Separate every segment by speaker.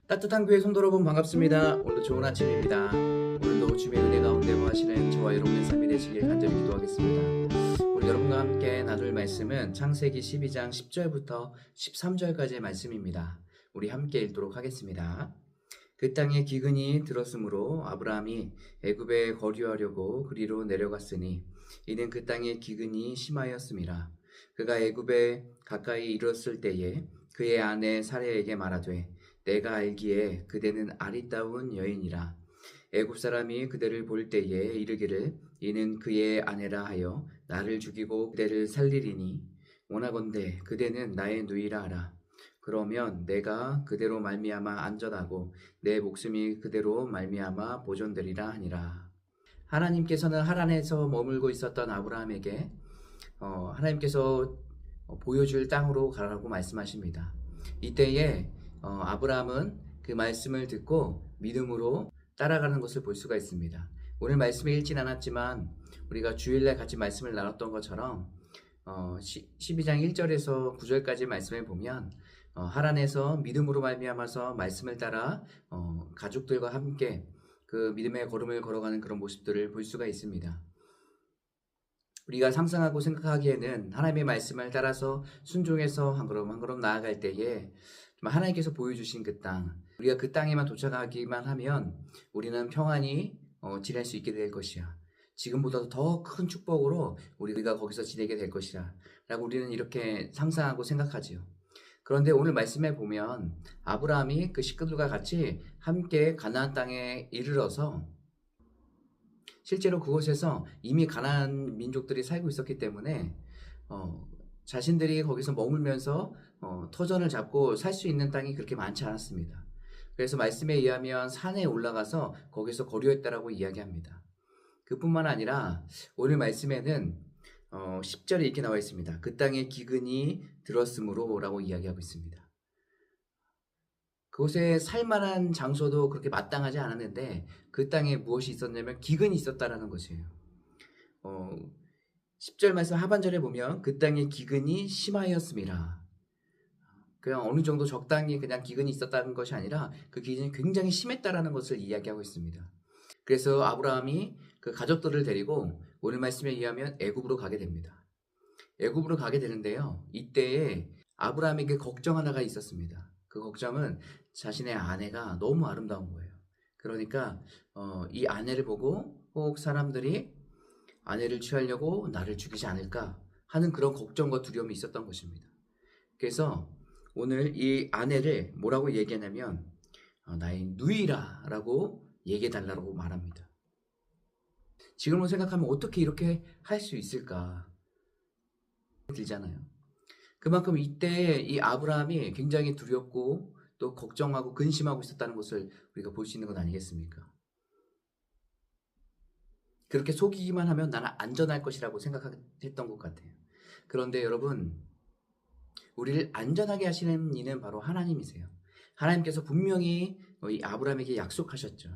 Speaker 1: 따뜻한 교회 성도 여러분 반갑습니다. 오늘도 좋은 아침입니다. 오늘도 주님의 은혜 가운데 거하시는 저와 여러분의 삶이 되시길 간절히 기도하겠습니다. 우리 여러분과 함께 나눌 말씀은 창세기 12장 10절부터 13절까지의 말씀입니다. 우리 함께 읽도록 하겠습니다. 그 땅에 기근이 들었으므로 아브라함이 애굽에 거류하려고 그리로 내려갔으니 이는 그 땅에 기근이 심하였음이라. 그가 애굽에 가까이 이르렀을 때에 그의 아내 사레에게 말하되 내가 알기에 그대는 아리따운 여인이라. 애굽 사람이 그대를 볼 때에 이르기를 이는 그의 아내라 하여 나를 죽이고 그대를 살리리니 원하건대 그대는 나의 누이라 하라. 그러면 내가 그대로 말미암아 안전하고 내 목숨이 그대로 말미암아 보존되리라 하니라. 하나님께서는 하란에서 머물고 있었던 아브라함에게 하나님께서 보여줄 땅으로 가라고 말씀하십니다. 이때에 아브라함은 그 말씀을 듣고 믿음으로 따라가는 것을 볼 수가 있습니다. 오늘 말씀을 읽진 않았지만 우리가 주일날 같이 말씀을 나눴던 것처럼 12장 1절에서 9절까지 말씀을 보면 하란에서 믿음으로 말미암아서 말씀을 따라 가족들과 함께 그 믿음의 걸음을 걸어가는 그런 모습들을 볼 수가 있습니다. 우리가 상상하고 생각하기에는 하나님의 말씀을 따라서 순종해서 한 걸음 한 걸음 나아갈 때에 하나님께서 보여주신 그 땅, 우리가 그 땅에만 도착하기만 하면 우리는 평안히 지낼 수 있게 될 것이야. 지금보다도 더 큰 축복으로 우리가 거기서 지내게 될 것이라 라고 우리는 이렇게 상상하고 생각하지요. 그런데 오늘 말씀에 보면 아브라함이 그 식구들과 같이 함께 가나안 땅에 이르러서 실제로 그곳에서 이미 가나안 민족들이 살고 있었기 때문에 자신들이 거기서 머물면서 터전을 잡고 살 수 있는 땅이 그렇게 많지 않았습니다. 그래서 말씀에 의하면 산에 올라가서 거기서 거류했다라고 이야기합니다. 그뿐만 아니라 오늘 말씀에는 10절에 이렇게 나와 있습니다. 그 땅에 기근이 들었으므로 라고 이야기하고 있습니다. 그곳에 살만한 장소도 그렇게 마땅하지 않았는데 그 땅에 무엇이 있었냐면 기근이 있었다라는 것이에요. 10절 말씀 하반절에 보면 그 땅에 기근이 심하였음이라. 그냥 어느 정도 적당히 그냥 기근이 있었다는 것이 아니라 그 기근이 굉장히 심했다라는 것을 이야기하고 있습니다. 그래서 아브라함이 그 가족들을 데리고 오늘 말씀에 의하면 애굽으로 가게 됩니다. 애굽으로 가게 되는데요. 이때에 아브라함에게 걱정 하나가 있었습니다. 그 걱정은 자신의 아내가 너무 아름다운 거예요. 그러니까 이 아내를 보고 혹 사람들이 아내를 취하려고 나를 죽이지 않을까 하는 그런 걱정과 두려움이 있었던 것입니다. 그래서 오늘 이 아내를 뭐라고 얘기하냐면 나의 누이라 라고 얘기해달라고 말합니다. 지금으로 생각하면 어떻게 이렇게 할 수 있을까 들잖아요. 그만큼 이때 이 아브라함이 굉장히 두렵고 또 걱정하고 근심하고 있었다는 것을 우리가 볼 수 있는 것 아니겠습니까? 그렇게 속이기만 하면 나는 안전할 것이라고 생각했던 것 같아요. 그런데 여러분, 우리를 안전하게 하시는 이는 바로 하나님이세요. 하나님께서 분명히 이 아브라함에게 약속하셨죠.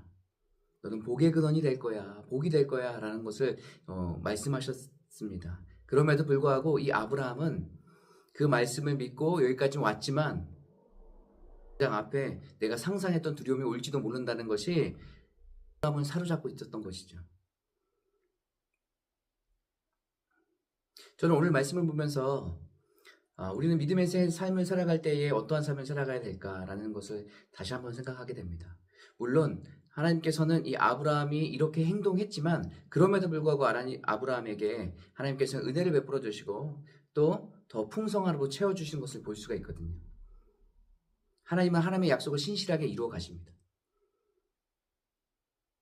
Speaker 1: 너는 복의 근원이 될 거야, 복이 될 거야 라는 것을 말씀하셨습니다. 그럼에도 불구하고 이 아브라함은 그 말씀을 믿고 여기까지 왔지만 앞에 내가 상상했던 두려움이 올지도 모른다는 것이 아브라함은 사로잡고 있었던 것이죠. 저는 오늘 말씀을 보면서 우리는 믿음의 삶을 살아갈 때에 어떠한 삶을 살아가야 될까라는 것을 다시 한번 생각하게 됩니다. 물론 하나님께서는 이 아브라함이 이렇게 행동했지만 그럼에도 불구하고 아브라함에게 하나님께서는 은혜를 베풀어 주시고 또 더 풍성하고 채워주신 것을 볼 수가 있거든요. 하나님은 하나님의 약속을 신실하게 이루어 가십니다.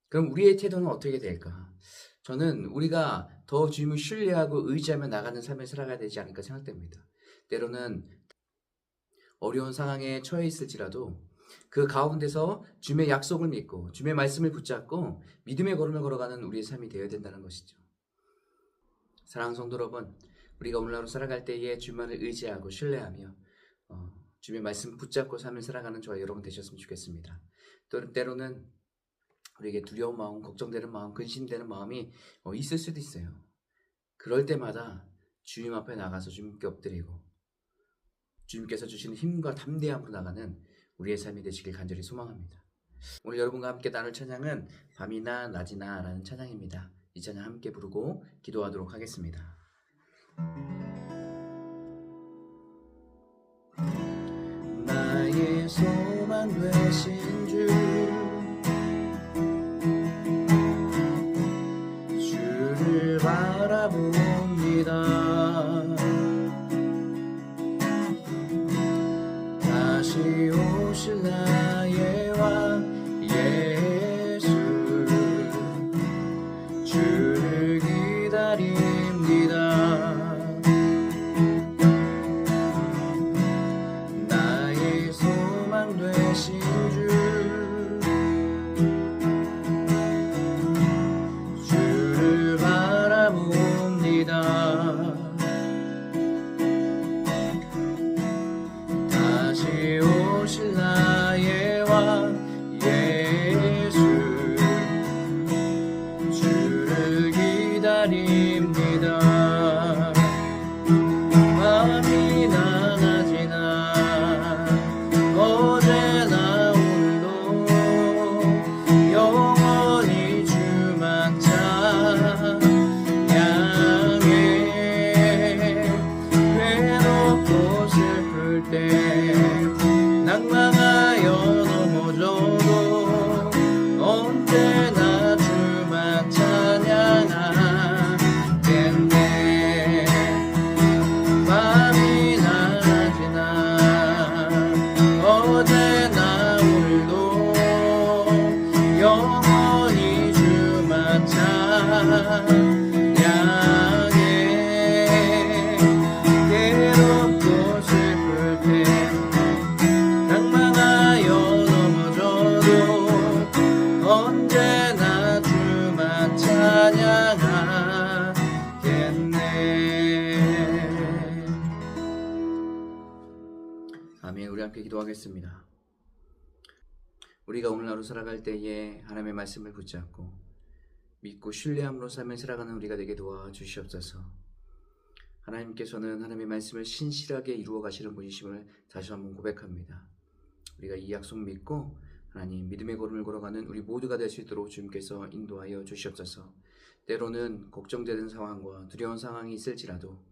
Speaker 1: 그럼 우리의 태도는 어떻게 될까? 저는 우리가 더 주님을 신뢰하고 의지하며 나가는 삶을 살아가야 되지 않을까 생각됩니다. 때로는 어려운 상황에 처해 있을지라도 그 가운데서 주님의 약속을 믿고 주님의 말씀을 붙잡고 믿음의 걸음을 걸어가는 우리의 삶이 되어야 된다는 것이죠. 사랑하는 성도 여러분, 우리가 오늘 하루 살아갈 때에 주님만을 의지하고 신뢰하며 주님의 말씀 붙잡고 삶을 살아가는 저와 여러분 되셨으면 좋겠습니다. 또 때로는 우리에게 두려운 마음, 걱정되는 마음, 근심되는 마음이 있을 수도 있어요. 그럴 때마다 주님 앞에 나가서 주님께 엎드리고 주님께서 주시는 힘과 담대함으로 나가는 우리의 삶이 되시길 간절히 소망합니다. 오늘 여러분과 함께 나눌 찬양은 밤이나 낮이나 라는 찬양입니다. 이 찬양 함께 부르고 기도하도록 하겠습니다. 나의 소망 되신 주, 주를 바라봅니다. 다시 오실 나의 왕 예수, 주를 기다립니다. 나의 소망 되신 주, 주를 바라봅니다. 다시 오실 나의 왕 예수, 주를 기다립니다. 밤이나 낮이나 어제나 오늘도 영원히 주만 찬양해. 괴롭고 슬플 때 낭망하여 넘어져도 언제나 주만 찬양하겠네. 밤이나 낮이나 어제나 오늘도 영원히 주만 찬양해. 괴롭고 슬플 때 낭망하여 넘어져도 언제나 주만 찬양하겠네. 아멘. 우리 함께 기도하겠습니다. 우리가 오늘 하루 살아갈 때에 하나님의 말씀을 붙잡고 믿고 신뢰함으로 삶을 살아가는 우리가 되게 도와주시옵소서. 하나님께서는 하나님의 말씀을 신실하게 이루어 가시는 분이심을 다시 한번 고백합니다. 우리가 이 약속 믿고 하나님 믿음의 걸음을 걸어가는 우리 모두가 될 수 있도록 주님께서 인도하여 주시옵소서. 때로는 걱정되는 상황과 두려운 상황이 있을지라도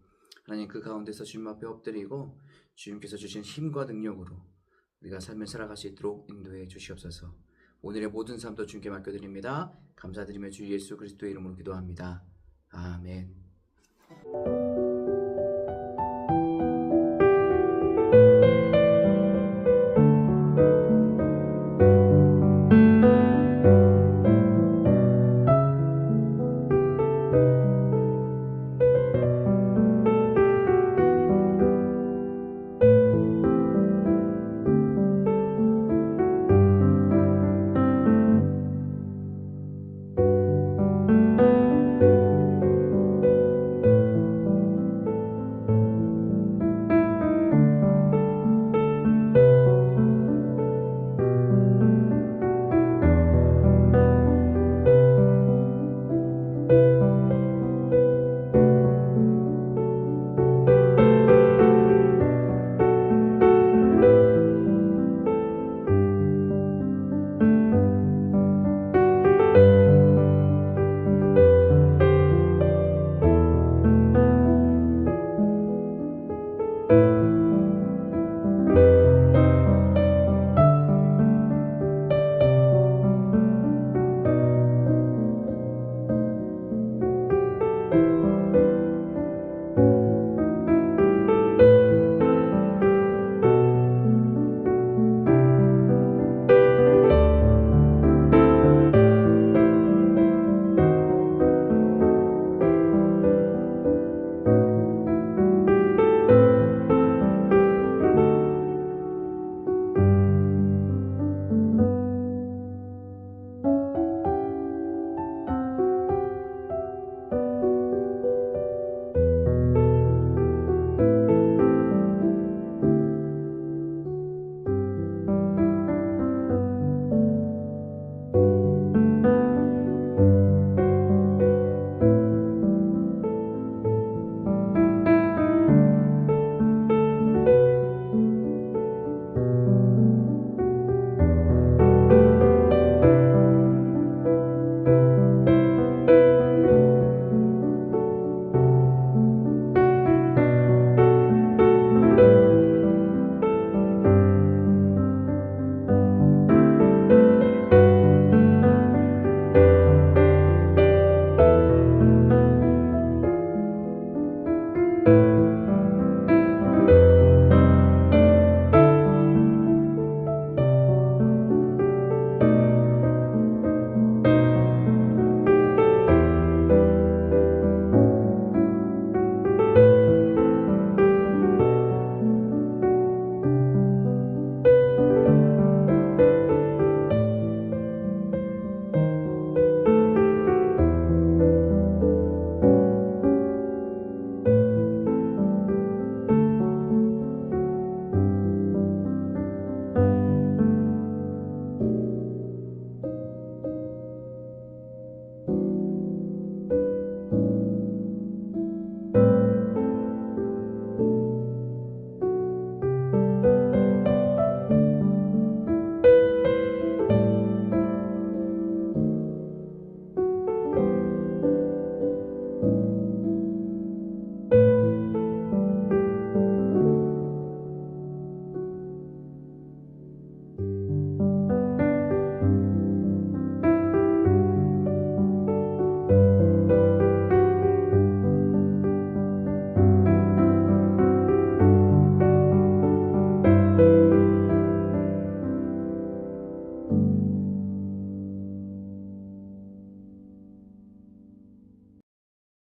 Speaker 1: 하나님 그 가운데서 주님 앞에 엎드리고 주님께서 주신 힘과 능력으로 우리가 삶을 살아갈 수 있도록 인도해 주시옵소서. 오늘의 모든 삶도 주님께 맡겨드립니다. 감사드리며 주 예수 그리스도의 이름으로 기도합니다. 아멘.